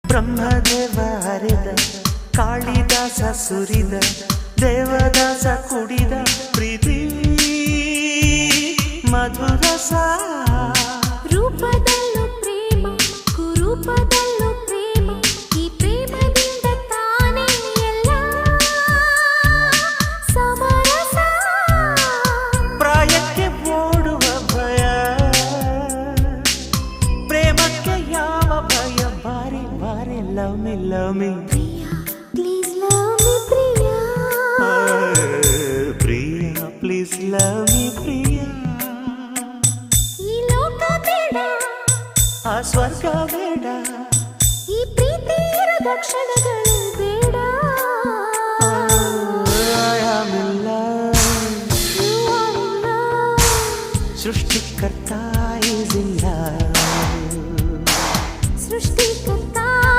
ಬ್ರಹ್ಮದೇವ ಹರಿದ ಕಾಳಿದಾಸ ಸುರಿದ ದೇವದಾಸ ಕುಡಿದ ಪ್ರೀತಿ ಮಧುರಸ ರೂಪದಲ್ಲೂ ಪ್ರೇಮ ಕುರೂಪದಲ್ಲೂ ಪ್ರೇಮ ಈ ಪ್ರೇಮದಿಂದ ತಾನೇ ಎಲ್ಲ ಸಮರಸ ಪ್ರಾಯಕ್ಕೆ ಓಡುವ ಭಯ ಪ್ರೇಮಕ್ಕೆ ಯಾವ ಭಯ ಬಾರಿ ಬಾರಿ love me Priya please love me Priya Priya please love me Priya ಈ ಲೋಕ ಬೇಡ ಆ ಸ್ವರ್ಗ ಬೇಡ ಈ ಪ್ರೀತಿ ಇರದ ಕ್ಷಣಗಳು ಬೇಡ I am in love. You are in love. ಸೃಷ್ಟಿಕರ್ತ